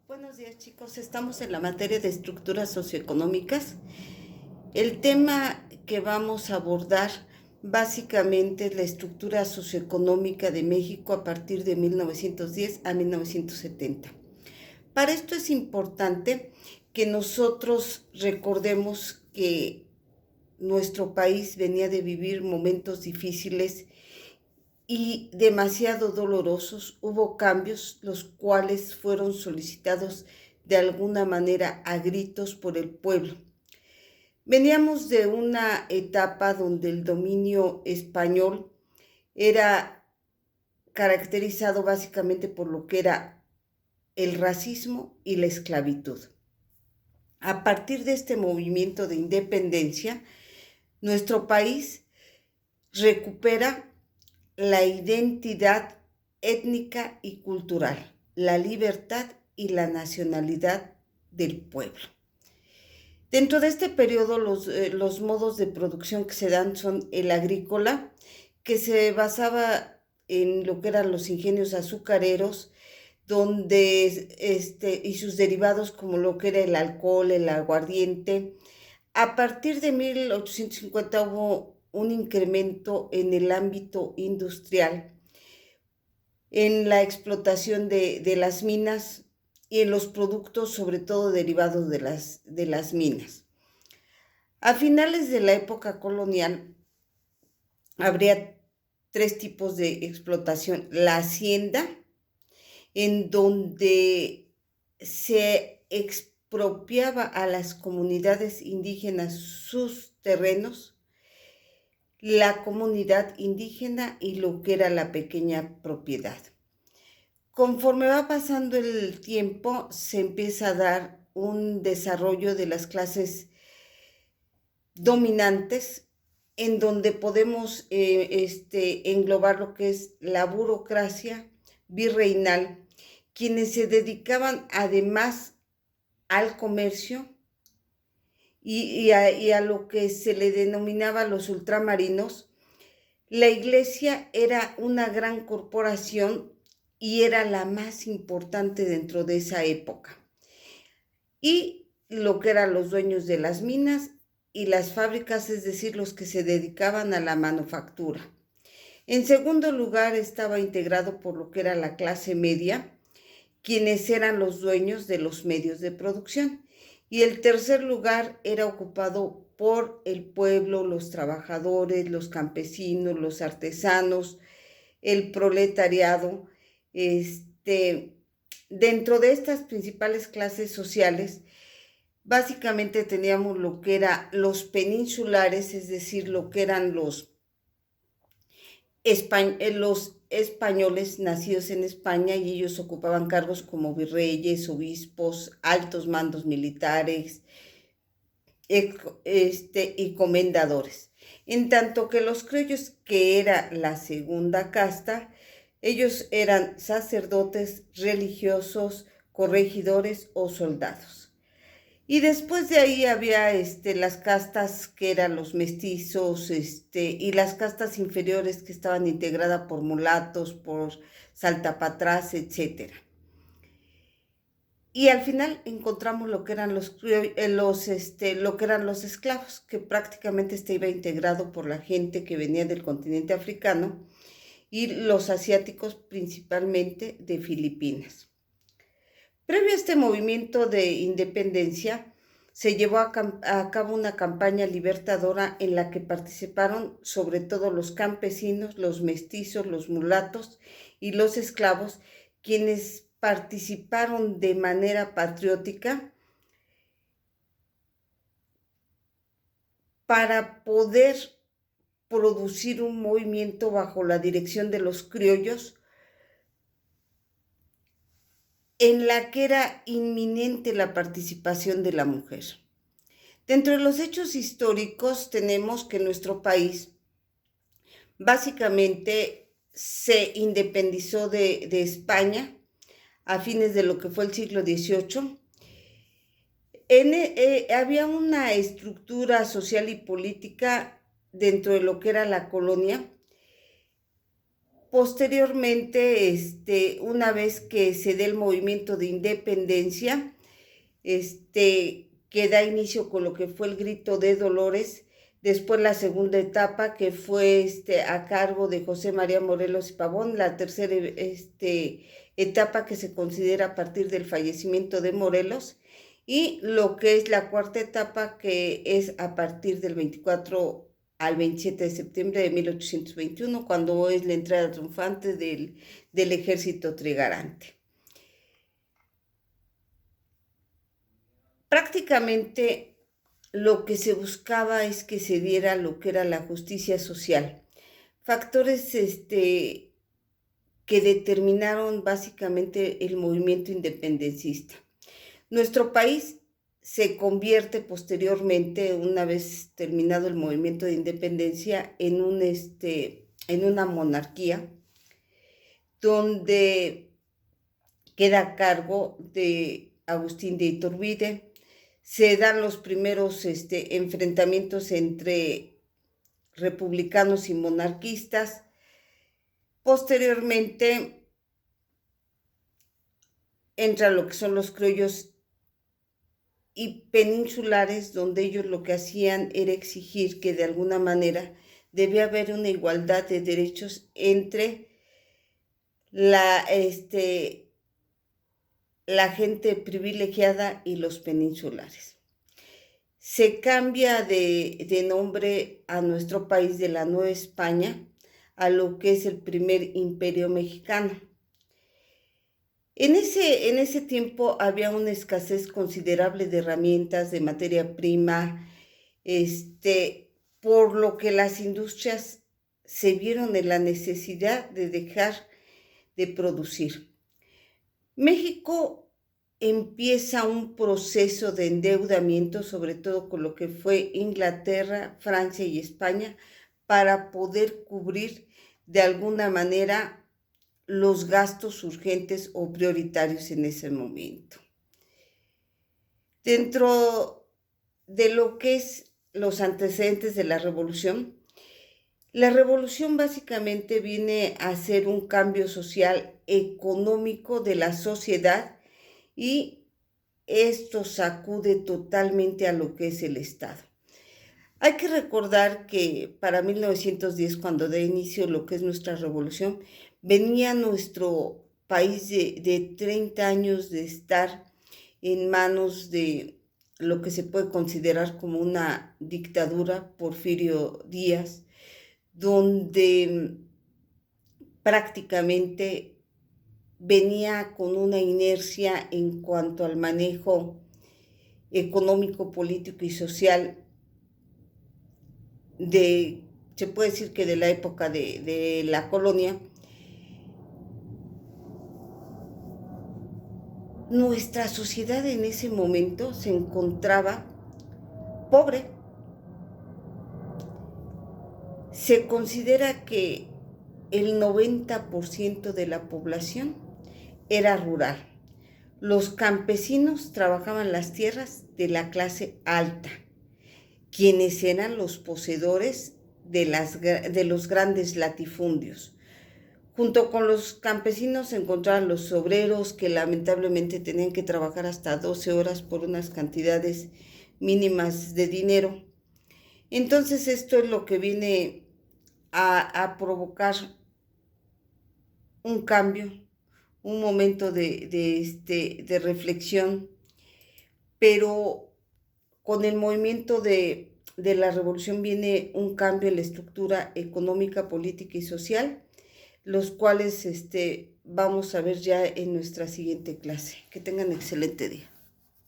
Buenos días, chicos. Estamos en la materia de estructuras socioeconómicas. El tema que vamos a abordar básicamente es la estructura socioeconómica de México a partir de 1910 a 1970. Para esto es importante que nosotros recordemos que nuestro país venía de vivir momentos difíciles y demasiado dolorosos. Hubo cambios los cuales fueron solicitados de alguna manera a gritos por el pueblo. Veníamos de una etapa donde el dominio español era caracterizado básicamente por lo que era el racismo y la esclavitud. A partir de este movimiento de independencia, nuestro país recupera la identidad étnica y cultural, la libertad y la nacionalidad del pueblo. Dentro de este periodo, los modos de producción que se dan son el agrícola, que se basaba en lo que eran los ingenios azucareros, y sus derivados como lo que era el alcohol, el aguardiente. A partir de 1850 hubo un incremento en el ámbito industrial, en la explotación de las minas y en los productos, sobre todo derivados de las minas. A finales de la época colonial, habría tres tipos de explotación. La hacienda, en donde se expropiaba a las comunidades indígenas sus terrenos, la comunidad indígena y lo que era la pequeña propiedad. Conforme va pasando el tiempo, se empieza a dar un desarrollo de las clases dominantes, en donde podemos englobar lo que es la burocracia virreinal, quienes se dedicaban además al comercio y a lo que se le denominaba los ultramarinos. La iglesia era una gran corporación y era la más importante dentro de esa época. Y lo que eran los dueños de las minas y las fábricas, es decir, los que se dedicaban a la manufactura. En segundo lugar, estaba integrado por lo que era la clase media, quienes eran los dueños de los medios de producción. Y el tercer lugar era ocupado por el pueblo, los trabajadores, los campesinos, los artesanos, el proletariado. Dentro de estas principales clases sociales, básicamente teníamos lo que eran los peninsulares, es decir, lo que eran los españoles nacidos en España, y ellos ocupaban cargos como virreyes, obispos, altos mandos militares y comendadores. En tanto que los criollos, que era la segunda casta, ellos eran sacerdotes, religiosos, corregidores o soldados. Y después de ahí había las castas que eran los mestizos, y las castas inferiores que estaban integradas por mulatos, por saltapatrás, etc. Y al final encontramos lo que eran lo que eran los esclavos, que prácticamente iba integrado por la gente que venía del continente africano y los asiáticos, principalmente de Filipinas. Previo a este movimiento de independencia, se llevó a cabo una campaña libertadora en la que participaron sobre todo los campesinos, los mestizos, los mulatos y los esclavos, quienes participaron de manera patriótica para poder producir un movimiento bajo la dirección de los criollos, en la que era inminente la participación de la mujer. Dentro de los hechos históricos tenemos que nuestro país básicamente se independizó de España a fines de lo que fue el siglo XVIII. Había una estructura social y política dentro de lo que era la colonia, Posteriormente, una vez que se dé el movimiento de independencia, que da inicio con lo que fue el Grito de Dolores, después la segunda etapa que fue a cargo de José María Morelos y Pavón, la tercera etapa que se considera a partir del fallecimiento de Morelos, y lo que es la cuarta etapa que es a partir del 24 al 27 de septiembre de 1821, cuando es la entrada triunfante del ejército trigarante. Prácticamente lo que se buscaba es que se diera lo que era la justicia social. Factores que determinaron básicamente el movimiento independencista. Nuestro país se convierte posteriormente, una vez terminado el movimiento de independencia, en una monarquía donde queda a cargo de Agustín de Iturbide. Se dan los primeros enfrentamientos entre republicanos y monarquistas. Posteriormente entran lo que son los criollos y peninsulares, donde ellos lo que hacían era exigir que de alguna manera debía haber una igualdad de derechos entre la gente privilegiada y los peninsulares. Se cambia de nombre a nuestro país de la Nueva España a lo que es el primer imperio mexicano. En ese tiempo había una escasez considerable de herramientas, de materia prima, por lo que las industrias se vieron en la necesidad de dejar de producir. México empieza un proceso de endeudamiento, sobre todo con lo que fue Inglaterra, Francia y España, para poder cubrir de alguna manera los gastos urgentes o prioritarios en ese momento. Dentro de lo que es los antecedentes de la revolución básicamente viene a ser un cambio social, económico de la sociedad, y esto sacude totalmente a lo que es el Estado. Hay que recordar que para 1910, cuando da inicio lo que es nuestra revolución, venía nuestro país de 30 años de estar en manos de lo que se puede considerar como una dictadura, Porfirio Díaz, donde prácticamente venía con una inercia en cuanto al manejo económico, político y social se puede decir que de la época de la colonia. Nuestra sociedad en ese momento se encontraba pobre. Se considera que el 90% de la población era rural. Los campesinos trabajaban las tierras de la clase alta, quienes eran los poseedores de los grandes latifundios. Junto con los campesinos se encontraban los obreros, que lamentablemente tenían que trabajar hasta 12 horas por unas cantidades mínimas de dinero. Entonces esto es lo que viene a provocar un cambio, un momento de reflexión, pero con el movimiento de la revolución viene un cambio en la estructura económica, política y social, los cuales vamos a ver ya en nuestra siguiente clase. Que tengan excelente día.